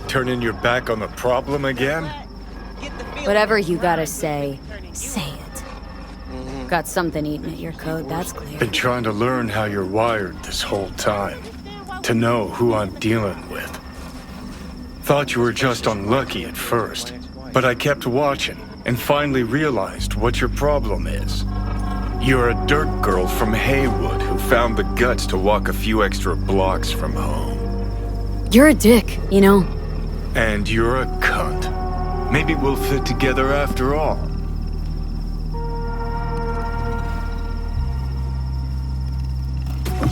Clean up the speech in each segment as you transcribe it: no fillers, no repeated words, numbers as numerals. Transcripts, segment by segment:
Turning your back on the problem again? Whatever you gotta say, say it. Got something eating at your coat, that's clear. Been trying to learn how you're wired this whole time. To know who I'm dealing with. Thought you were just unlucky at first, but I kept watching and finally realized what your problem is. You're a dirt girl from Haywood who found the guts to walk a few extra blocks from home. You're a dick, you know? And you're a cunt. Maybe we'll fit together after all.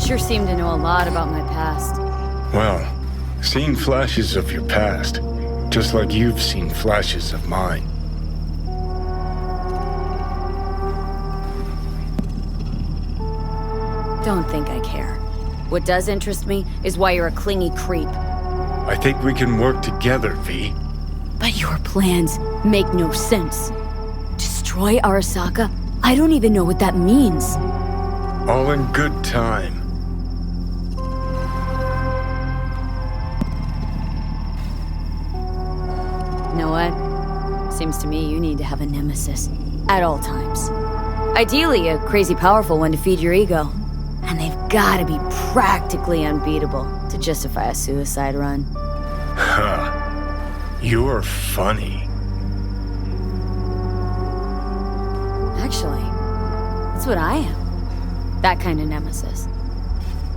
Sure seem to know a lot about my past. Well, seen flashes of your past, just like you've seen flashes of mine. Don't think I care. What does interest me is why you're a clingy creep. I think we can work together, V. But your plans make no sense. Destroy Arasaka? I don't even know what that means. All in good time. You know what? Seems to me you need to have a nemesis. At all times. Ideally, a crazy powerful one to feed your ego. And they've gotta be practically unbeatable to justify a suicide run. Huh. You're funny. Actually, that's what I am. That kind of nemesis.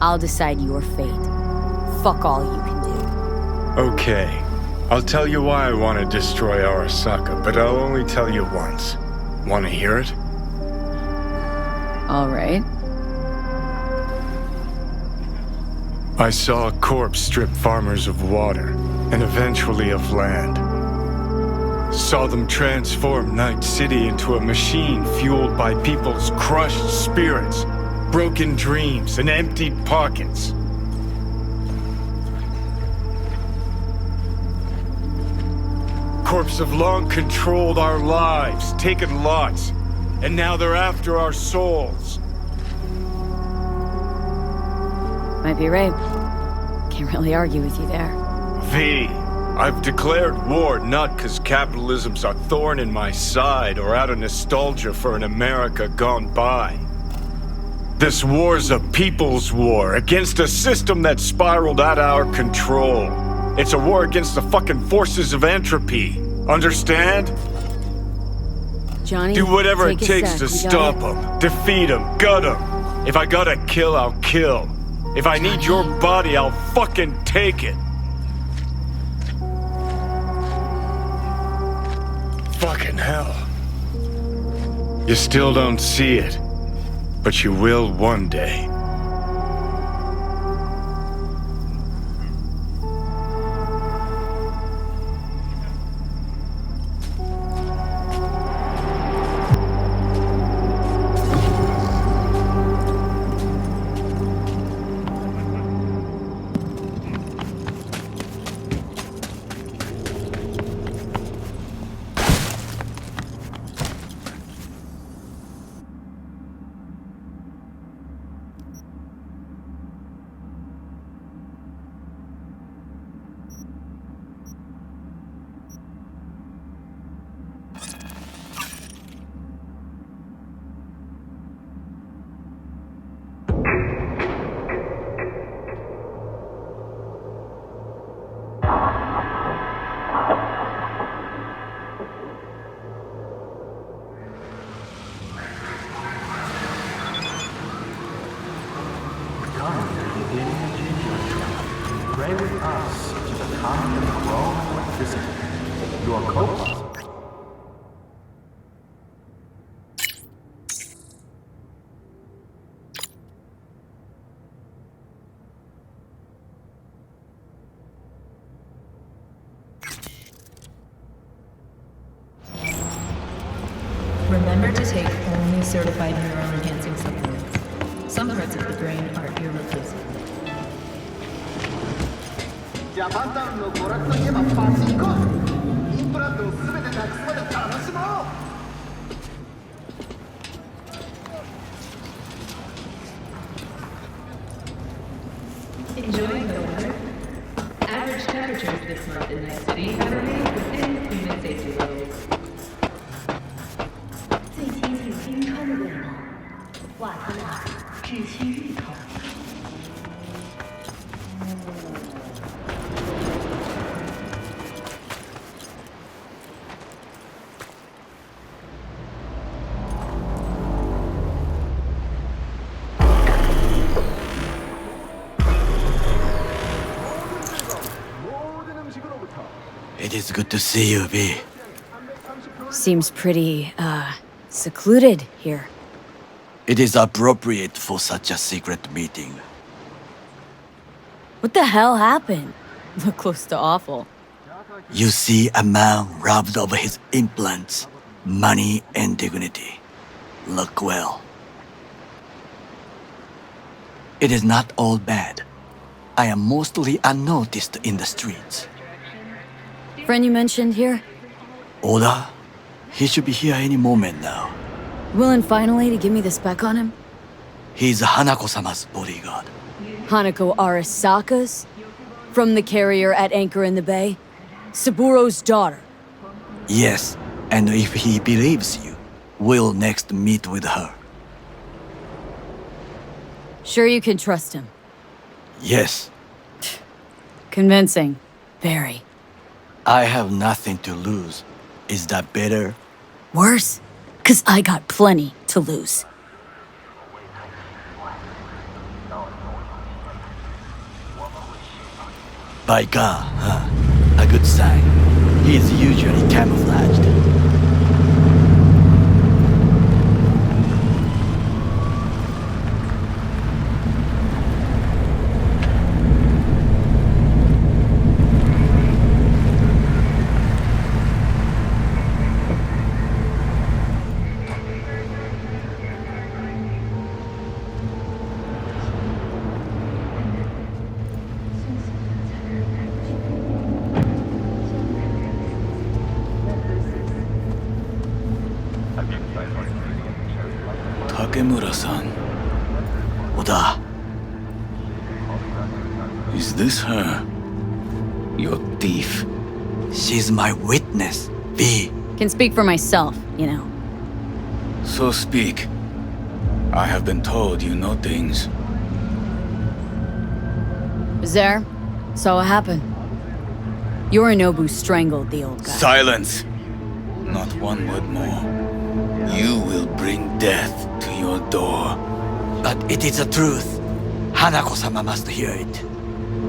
I'll decide your fate. Fuck all you can do. Okay. I'll tell you why I want to destroy Arasaka, but I'll only tell you once. Want to hear it? All right. I saw a corpse strip farmers of water, and eventually of land. Saw them transform Night City into a machine fueled by people's crushed spirits, broken dreams, and emptied pockets. Corps have long controlled our lives, taken lots, and now they're after our souls. Might be right. Can't really argue with you there. V, I've declared war not because capitalism's a thorn in my side or out of nostalgia for an America gone by. This war's a people's war against a system that spiraled out of our control. It's a war against the fucking forces of entropy. Understand? Johnny, do whatever it take a takes sec. to We stop got it. them, defeat them, gut them. If I gotta kill, I'll kill. If I need your body, I'll fucking take it. Fucking hell. You still don't see it, but you will one day. Pray with us to become the throne of visitor. Your co-pilot. Remember to take only certified neural-enhancing supplements. Some parts of the brain are irreplaceable. ジャパンタウンの娯楽といえばパチンコ。インプラントを全てなくすまで楽しもう。Enjoying the weather? Average Temperatures this month in this city have remained within human safety levels. 最接近冰川的地方，瓦特纳至期日头。It is good to see you, B. Seems pretty, secluded here. It is appropriate for such a secret meeting. What the hell happened? Look close to awful. You see a man robbed of his implants, money and dignity. Look well. It is not all bad. I am mostly unnoticed in the streets. Friend you mentioned here? Oda? He should be here any moment now. Willing finally to give me the spec on him? He's Hanako-sama's bodyguard. Hanako Arasaka's? From the carrier at anchor in the bay? Saburo's daughter? Yes, and if he believes you, we'll next meet with her. Sure you can trust him? Yes, Convincing. Very. I have nothing to lose. Is that better? Worse? 'Cause I got plenty to lose. By God, huh? A good sign. He is usually camouflaged. Takemura-san, Oda, is this her? Your thief? she's my witness. B. Can speak for myself, you know. So speak. I have been told you know things. Was there? Saw what happened. Yorinobu strangled the old guy. Silence! Not one word more. You will bring death to your door. But it is the truth. Hanako-sama must hear it.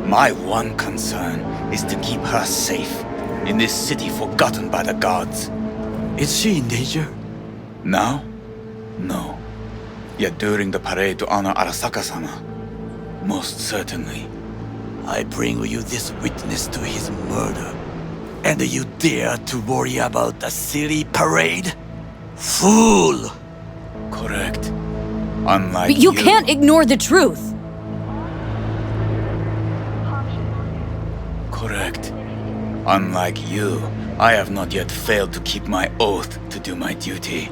My one concern is to keep her safe in this city forgotten by the gods. Is she in danger? Now? No. Yet during the parade to honor Arasaka-sama, most certainly. I bring you this witness to his murder. And you dare to worry about a silly parade? Fool! Correct. Unlike But you can't ignore the truth! Correct. Unlike you, I have not yet failed to keep my oath to do my duty.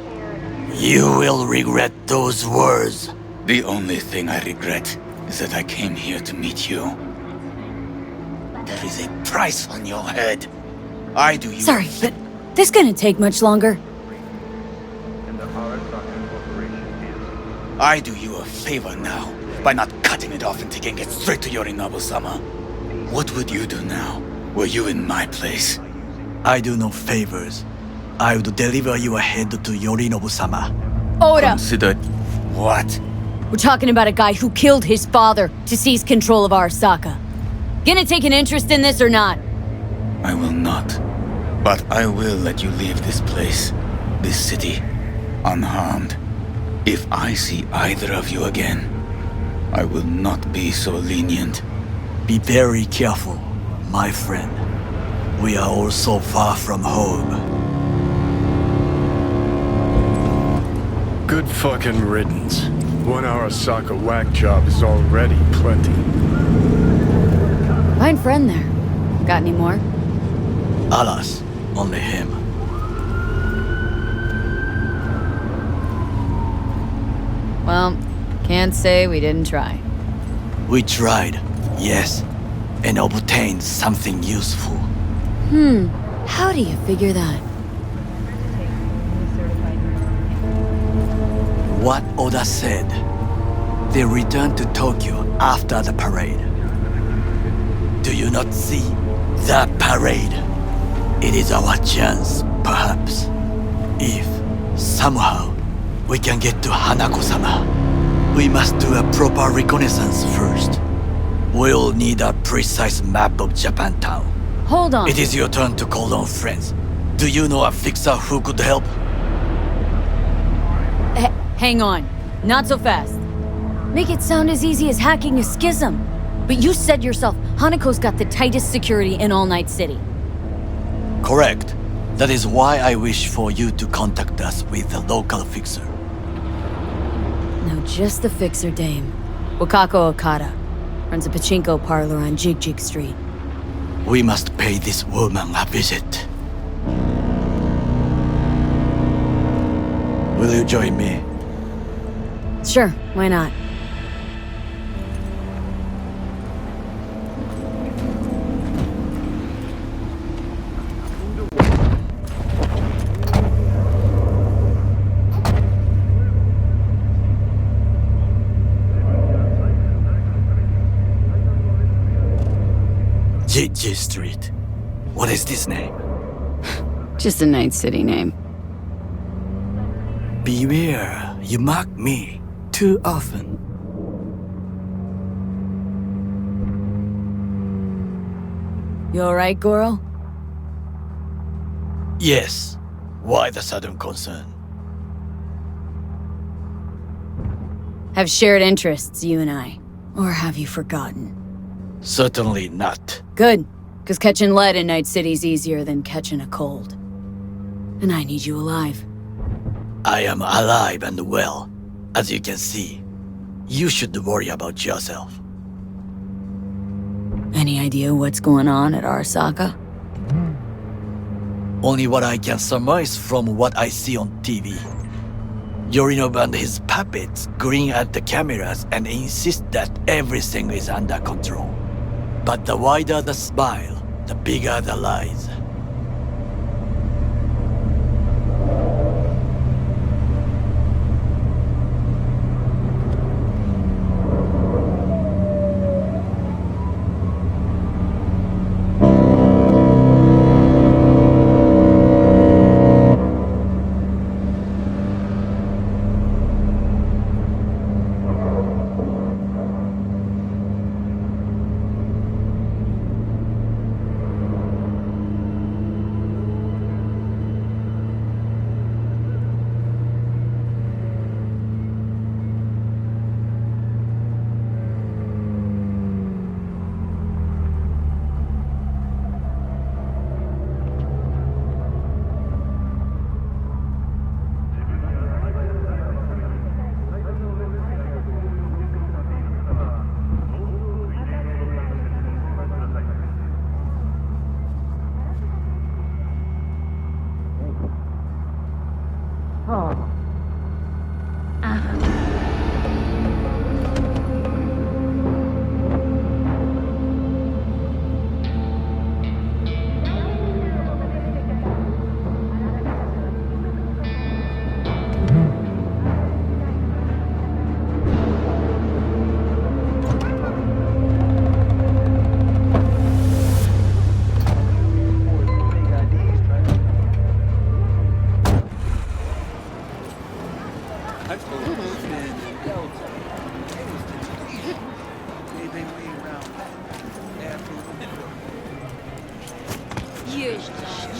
You will regret those words. The only thing I regret is that I came here to meet you. There is a price on your head. I do you. Sorry, but this gonna take much longer. I do you a favor now by not cutting it off and taking it straight to Yorinobu-sama. What would you do now, were you in my place? I do no favors. I would deliver your head to Yorinobu-sama. Oda! Considered what? We're talking about a guy who killed his father to seize control of Arasaka. Gonna take an interest in this or not? I will not. But I will let you leave this place, this city, unharmed. If I see either of you again, I will not be so lenient. Be very careful, my friend. We are all so far from home. Good fucking riddance. One Arasaka whack job is already plenty. Fine friend there. Got any more? Alas, only him. Well, can't say we didn't try. We tried, yes. and obtain something useful. How do you figure that? What Oda said. They returned to Tokyo after the parade. Do you not see that parade? It is our chance, perhaps. If, somehow, we can get to Hanako-sama, we must do a proper reconnaissance first. We'll need a precise map of Japantown. Hold on. It is your turn to call on friends. Do you know a fixer who could help? Hang on. Not so fast. Make it sound as easy as hacking a schism. But you said yourself, Hanako's got the tightest security in All Night City. Correct. That is why I wish for you to contact us with the local fixer. No, just the fixer dame. Wakako Okada. Runs a pachinko parlor on Jig Street. We must pay this woman a visit. Will you join me? Sure, why not? Jig Street. What is this name? Just a Night City name. Beware, you mock me too often. You alright, Goro? Yes. Why the sudden concern? Have shared interests, you and I. Or have you forgotten? Certainly not. Good, because catching lead in Night City's easier than catching a cold. And I need you alive. I am alive and well, as you can see. You should worry about yourself. Any idea what's going on at Arasaka? Only what I can surmise from what I see on TV. Yorinobu and his puppets grin at the cameras and insist that everything is under control. But the wider the smile, the bigger the lies.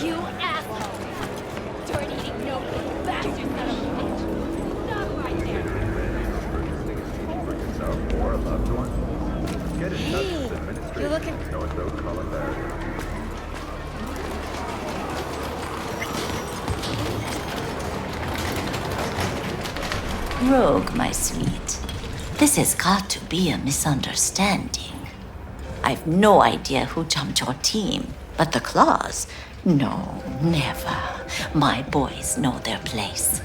You asshole! Dirty, no bastard son of a bitch! Stop right there! Hey, you're looking... Rogue, my sweet. This has got to be a misunderstanding. I've no idea who jumped your team, but the claws? No, never. My boys know their place.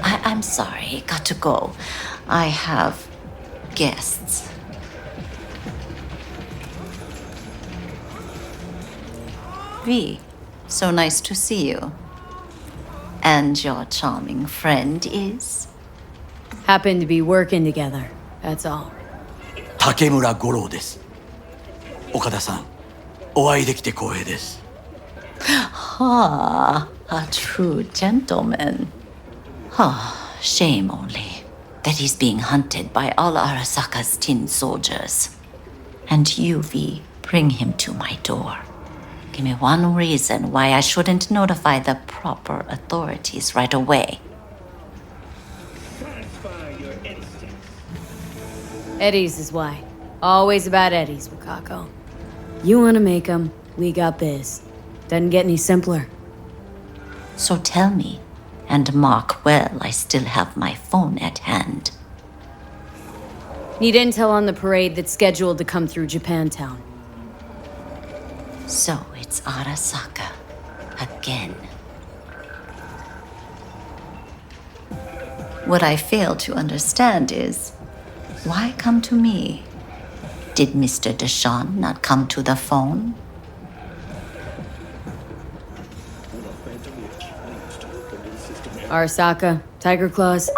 I'm sorry, got to go. I have guests. V, so nice to see you. And your charming friend is? Happen to be working together, that's all. 竹村五郎です。岡田さん、お会いできて光栄です。Ah, a true gentleman. Ah, shame only that he's being hunted by all Arasaka's tin soldiers. And you, V, bring him to my door. Give me one reason why I shouldn't notify the proper authorities right away. Eddie's is why. Always about Eddie's, Wakako. You wanna make 'em, we got biz. Doesn't get any simpler. So tell me, and mark well I still have my phone at hand. Need intel on the parade that's scheduled to come through Japantown. So it's Arasaka again. What I fail to understand is, why come to me? Did Mr. Deshawn not come to the phone? Arasaka, Tiger Claws.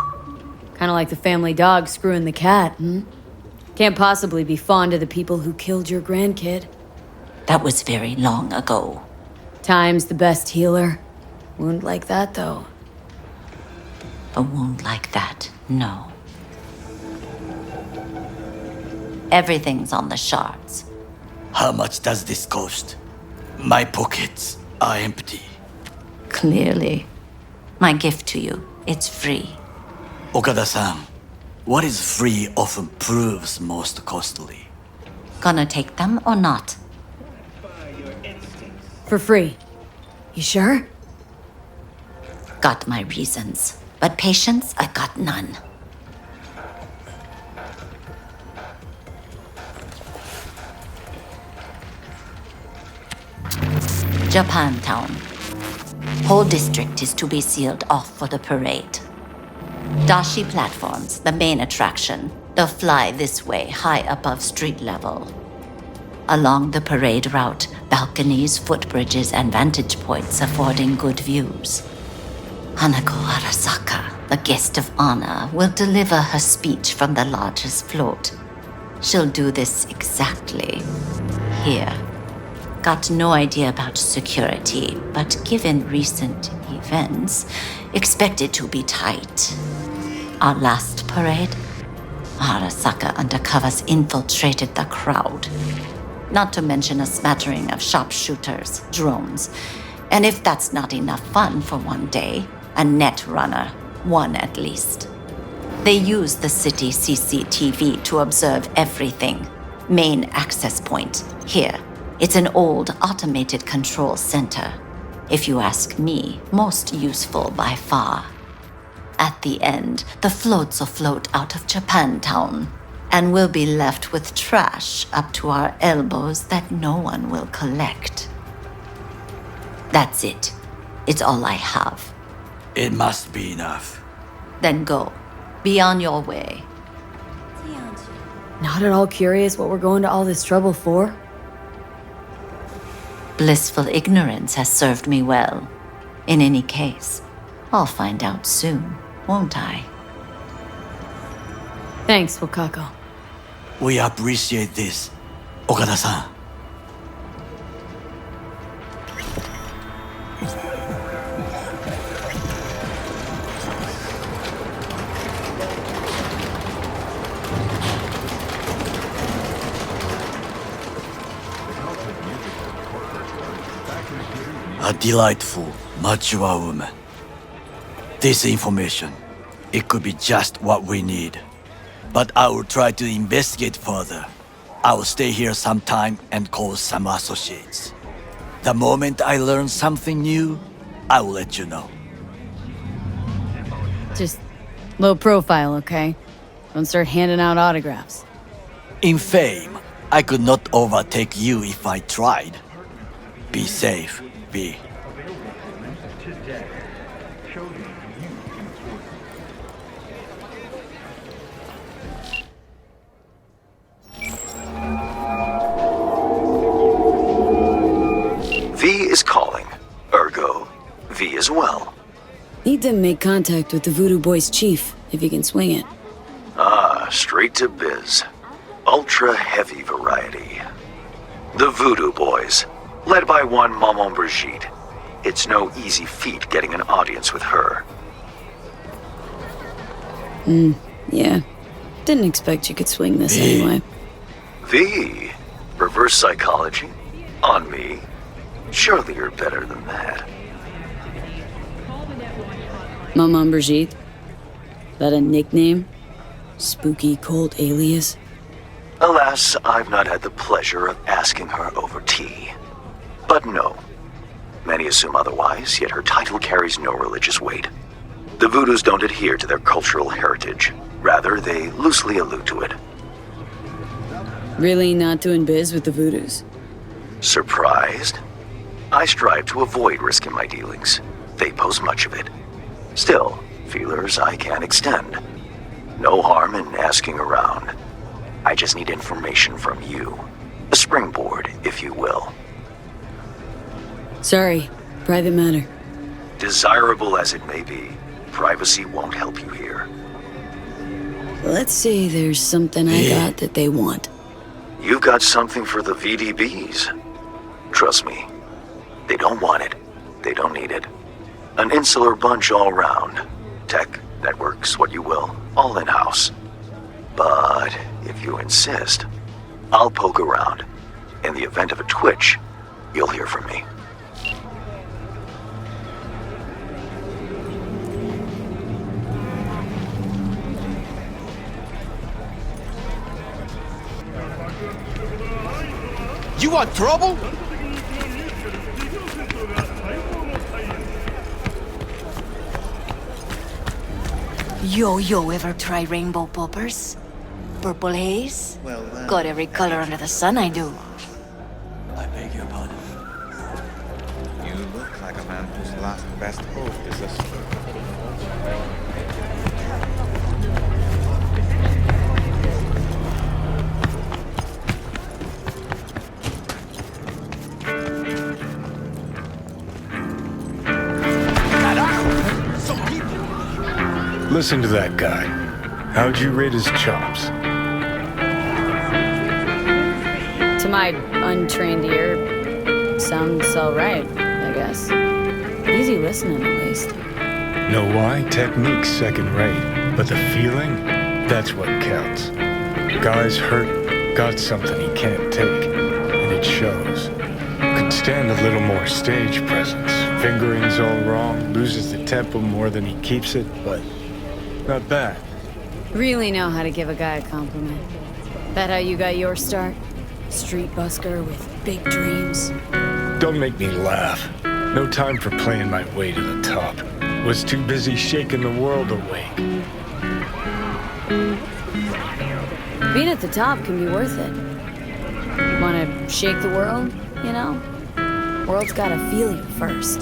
Kinda like the family dog screwing the cat, hmm? Can't possibly be fond of the people who killed your grandkid. That was very long ago. Time's the best healer. Wound like that, though. A wound like that, no. Everything's on the shards. How much does this cost? My pockets are empty. Clearly. My gift to you, it's free. Okada-san, what is free often proves most costly. Gonna take them or not? For free. You sure? Got my reasons, but patience, I got none. Japantown. Whole district is to be sealed off for the parade. Dashi platforms, the main attraction. They'll fly this way, high above street level. Along the parade route, balconies, footbridges, and vantage points affording good views. Hanako Arasaka, the guest of honor, will deliver her speech from the largest float. She'll do this exactly here. Got no idea about security, but given recent events, expected to be tight. Our last parade, Arasaka undercovers infiltrated the crowd. Not to mention a smattering of sharpshooters, drones, and if that's not enough fun for one day, a net runner, one at least. They use the city CCTV to observe everything. Main access point, here. It's an old automated control center. If you ask me, most useful by far. At the end, the floats will float out of Japantown, and we'll be left with trash up to our elbows that no one will collect. That's it. It's all I have. It must be enough. Then go. Be on your way. Not at all curious what we're going to all this trouble for? Blissful ignorance has served me well. In any case, I'll find out soon, won't I? Thanks, Wakako. We appreciate this, Okada-san. A delightful, mature woman. This information, it could be just what we need. But I will try to investigate further. I will stay here some time and call some associates. The moment I learn something new, I will let you know. Just low profile, okay? Don't start handing out autographs. In fame, I could not overtake you if I tried. Be safe, V. V is calling. Ergo, V as well. Need to make contact with the Voodoo Boys chief, if you can swing it. Ah, straight to biz. Ultra heavy variety. The Voodoo Boys, led by one Maman Brigitte. It's no easy feat getting an audience with her. Yeah. Didn't expect you could swing this anyway. V, reverse psychology? On me? Surely you're better than that. Maman Brigitte? That a nickname? Spooky cult alias? Alas, I've not had the pleasure of asking her over tea. But no. Many assume otherwise, yet her title carries no religious weight. The Voodoos don't adhere to their cultural heritage. Rather, they loosely allude to it. Really not doing biz with the Voodoos? Surprised? I strive to avoid risk in my dealings. They pose much of it. Still, feelers I can extend. No harm in asking around. I just need information from you. A springboard, if you will. Sorry, private matter. Desirable as it may be, privacy won't help you here. Let's say there's something I got that they want. You've got something for the VDBs. Trust me, they don't want it. They don't need it. An insular bunch all round. Tech, networks, what you will, all in-house. But if you insist, I'll poke around. In the event of a twitch, you'll hear from me. You want trouble? Yo, ever try rainbow poppers? Purple haze? Got every color under the sun, I do. I beg your pardon. You look like a man whose last best hope is a... Listen to that guy. How'd you rate his chops? To my untrained ear, sounds alright, I guess. Easy listening, at least. Know why? Technique's second rate, but the feeling, that's what counts. Guy's hurt, got something he can't take, and it shows. Could stand a little more stage presence. Fingering's all wrong, loses the tempo more than he keeps it, but not bad. Really know how to give a guy a compliment. That how you got your start? Street busker with big dreams? Don't make me laugh. No time for playing my way to the top. Was too busy shaking the world awake. Being at the top can be worth it. Wanna shake the world, you know? World's gotta feel you first.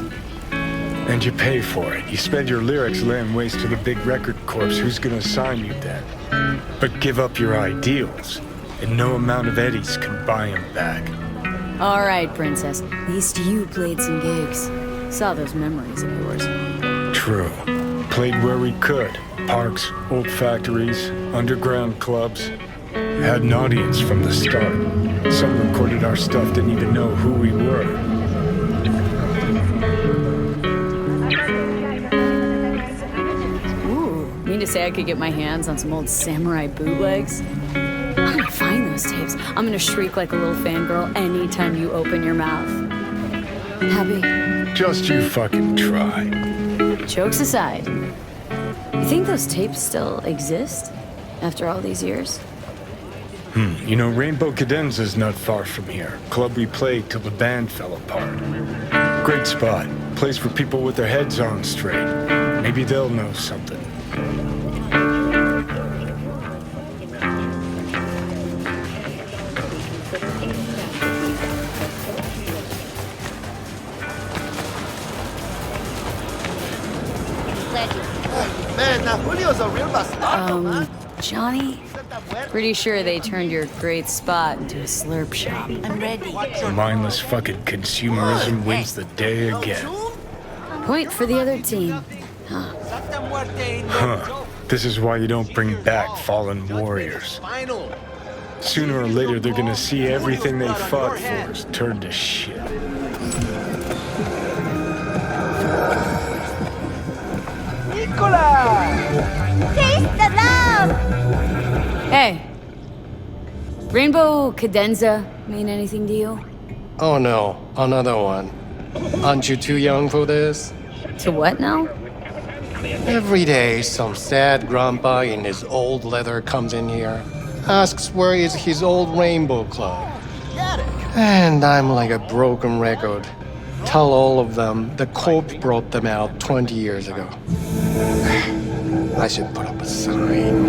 And you pay for it. You spend your lyrics laying waste to the big record corps. Who's gonna sign you then? But give up your ideals, and no amount of eddies can buy them back. All right, princess. At least you played some gigs. Saw those memories of yours. True. Played where we could. Parks, old factories, underground clubs. Had an audience from the start. Some recorded our stuff, didn't even know who we were. Mean to say I could get my hands on some old samurai bootlegs? I'm gonna find those tapes. I'm gonna shriek like a little fangirl anytime you open your mouth. Happy? Just you fucking try. Jokes aside, you think those tapes still exist after all these years? You know, Rainbow Cadenza's not far from here. Club we played till the band fell apart. Great spot. Place for people with their heads on straight. Maybe they'll know something. Man, now Julio's a real bastard, man. Johnny, Pretty sure they turned your great spot into a slurp shop. I'm ready. Mindless fucking consumerism wins the day again. Point for the other team. Huh. Huh. This is why you don't bring back fallen warriors. Sooner or later, they're gonna see everything they fought for is turned to shit. Taste the love! Hey. Rainbow cadenza mean anything to you? Oh no, another one. Aren't you too young for this? To what now? Every day, some sad grandpa in his old leather comes in here, asks where is his old rainbow club. And I'm like a broken record. Tell all of them the Corp brought them out 20 years ago. I should put up a sign.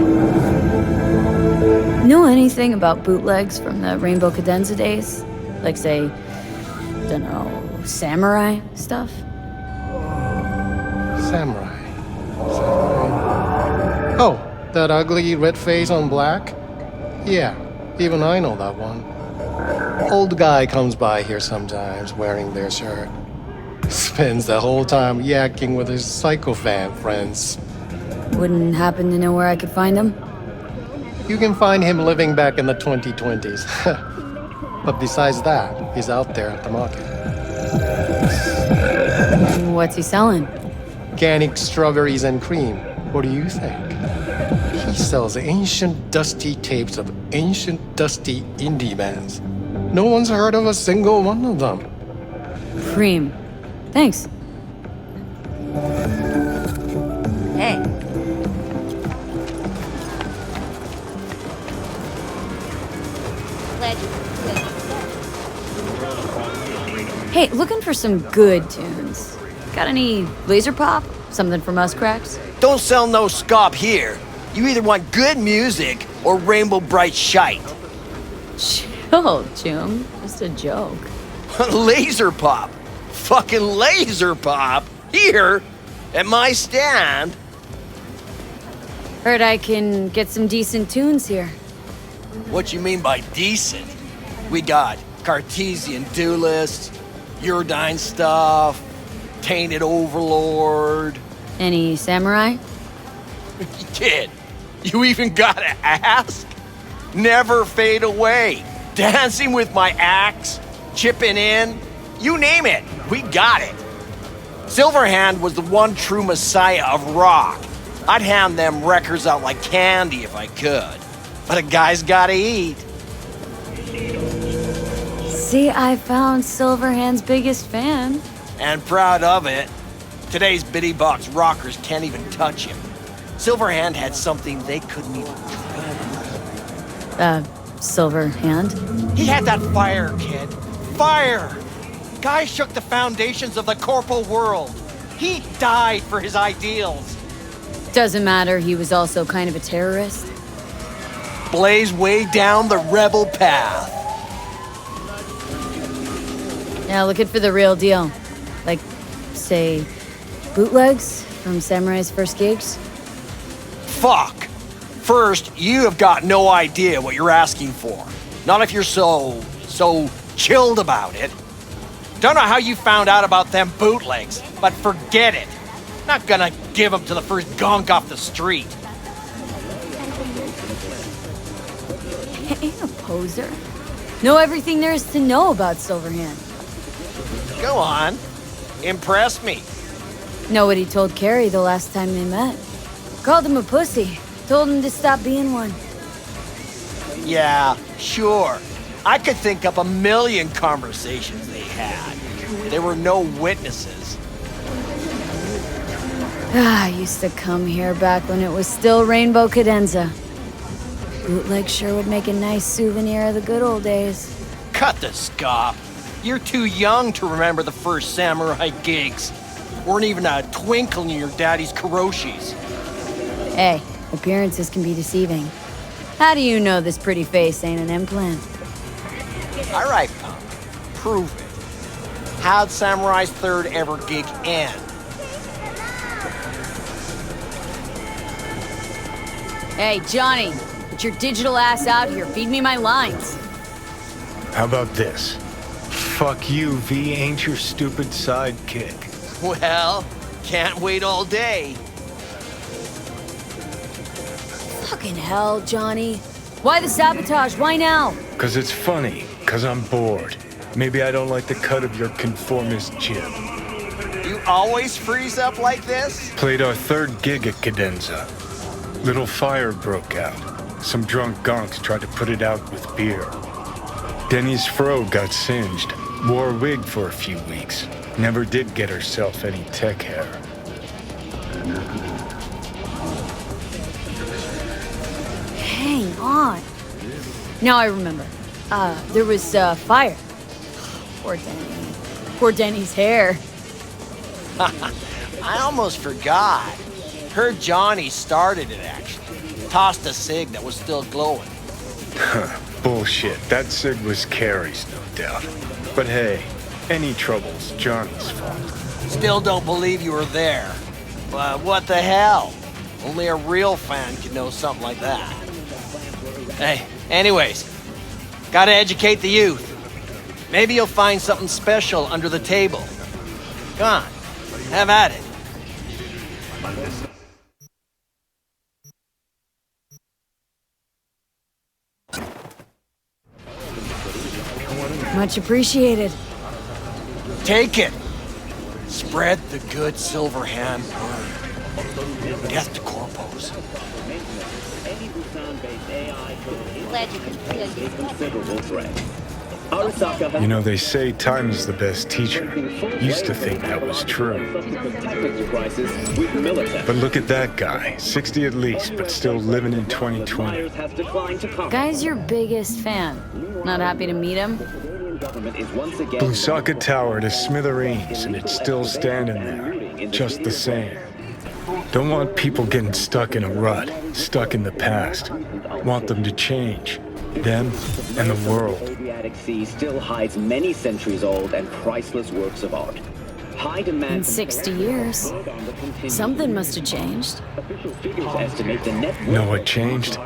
Know anything about bootlegs from the Rainbow Cadenza days? Like, say, dunno, samurai stuff? Samurai. Oh, that ugly red face on black? Yeah, even I know that one. Old guy comes by here sometimes wearing their shirt. Spends the whole time yakking with his psychofan friends. Wouldn't happen to know where I could find him? You can find him living back in the 2020s. But besides that, he's out there at the market. What's he selling? Organic strawberries and cream. What do you think? He sells ancient dusty tapes of ancient dusty indie bands. No one's heard of a single one of them. Cream. Thanks. Hey, Glad you Hey, looking for some good tunes. Got any laser pop? Something from us cracks? Don't sell no scop here. You either want good music or rainbow bright shite. Chill, Jim. Just a joke. Laser pop. Fucking laser pop. Here, at my stand. Heard I can get some decent tunes here. What you mean by decent? We got Cartesian Duelist, Uridine stuff, Tainted Overlord. Any samurai? Kid, you even gotta ask? Never fade away. Dancing with my axe, chipping in, you name it, we got it. Silverhand was the one true messiah of rock. I'd hand them records out like candy if I could. But a guy's gotta eat. See, I found Silverhand's biggest fan. And proud of it. Today's bitty box rockers can't even touch him. Silverhand had something they couldn't even dream. Silverhand? He had that fire, kid. Fire! Guy shook the foundations of the corporal world. He died for his ideals. Doesn't matter, he was also kind of a terrorist. Blaze way down the rebel path. Now looking for the real deal. Like, say, bootlegs from Samurai's first gigs? Fuck. First, you have got no idea what you're asking for. Not if you're so chilled about it. Don't know how you found out about them bootlegs, but forget it. Not gonna give them to the first gonk off the street. Ain't a poser. Know everything there is to know about Silverhand. Go on. Impress me. Know what he told Carrie the last time they met. Called him a pussy. Told him to stop being one. Yeah, sure. I could think up a million conversations they had. There were no witnesses. I used to come here back when it was still Rainbow Cadenza. Bootleg sure would make a nice souvenir of the good old days. Cut the scop. You're too young to remember the first samurai gigs. Weren't even a twinkle in your daddy's karoshis. Hey, appearances can be deceiving. How do you know this pretty face ain't an implant? All right, punk. Prove it. How'd Samurai's third ever gig end? Hey, Johnny, Get your digital ass out here. Feed me my lines. How about this? Fuck you, V ain't your stupid sidekick. Well, can't wait all day. Fucking hell, Johnny. Why the sabotage? Why now? 'Cause it's funny. 'Cause I'm bored. Maybe I don't like the cut of your conformist jib. You always freeze up like this? Played our third gig at Cadenza. Little fire broke out. Some drunk gonks tried to put it out with beer. Denny's fro got singed. Wore a wig for a few weeks. Never did get herself any tech hair. Hang on. Now I remember. There was, fire. Poor Denny. Poor Denny's hair. I almost forgot. Heard Johnny started it, actually. Tossed a cig that was still glowing. Bullshit. That cig was Carrie's, no doubt. But hey, any trouble's Johnny's fault. Still don't believe you were there. But what the hell? Only a real fan could know something like that. Hey, anyways, gotta educate the youth. Maybe you'll find something special under the table. Come on, have at it. Much appreciated. Take it. Spread the good silver hand word. Death to corpos. You know, they say time is the best teacher. Used to think that was true. But look at that guy. 60 at least, but still living in 2020. Guy's your biggest fan. Not happy to meet him? Blusaka Tower to smithereens, and it's still standing there. Just the same. Don't want people getting stuck in a rut, stuck in the past. Want them to change. Them and the world. The Adriatic Sea still hides many centuries-old and priceless works of art. High demand In 60 years. Something must have changed. Know what changed?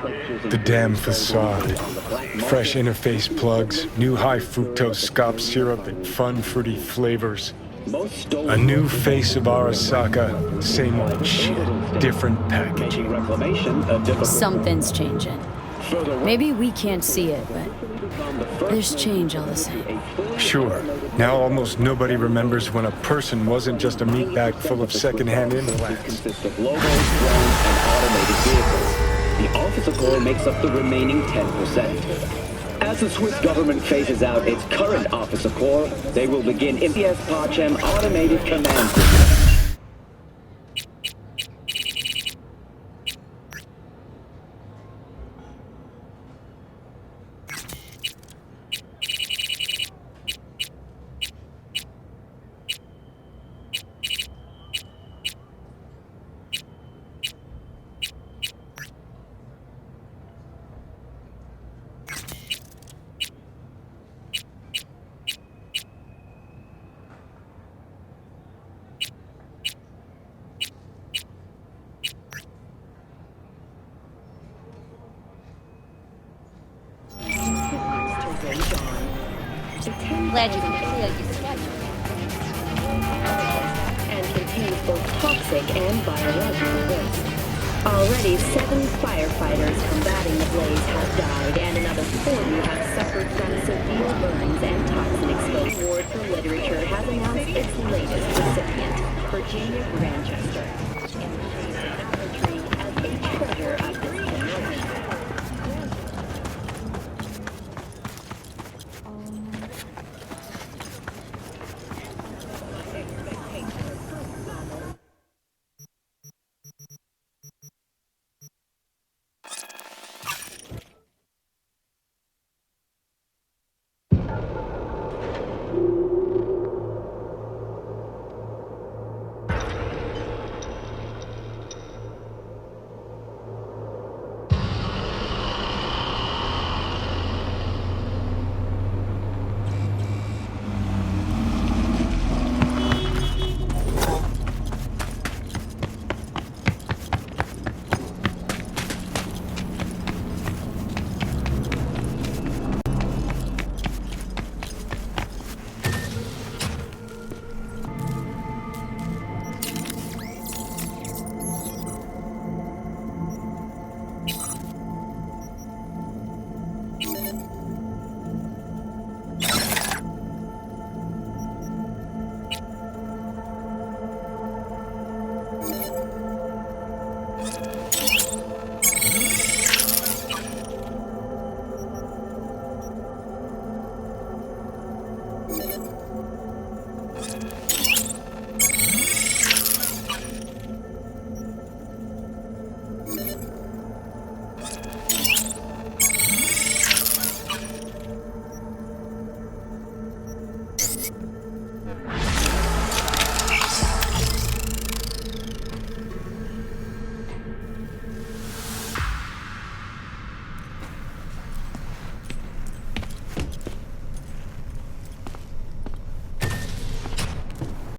The damn facade. Fresh interface plugs, new high fructose scop syrup, and fun fruity flavors. A new face of Arasaka, same old shit, different packaging. Something's changing. Maybe we can't see it, but there's change all the same. Sure. Now almost nobody remembers when a person wasn't just a meat bag full of secondhand implants. Consists of logos, drones, and automated vehicles. The officer core makes up the remaining 10%. As the Swiss government phases out its current officer core, they will begin MPS Pacem automated command system. Glad you can clear your schedule. And contains both toxic and biological waste. Already 7 firefighters combating the blaze have died, and another 40 have suffered from severe burns and toxin exposure. Award for Literature has announced its latest recipient, Virginia Grandchester.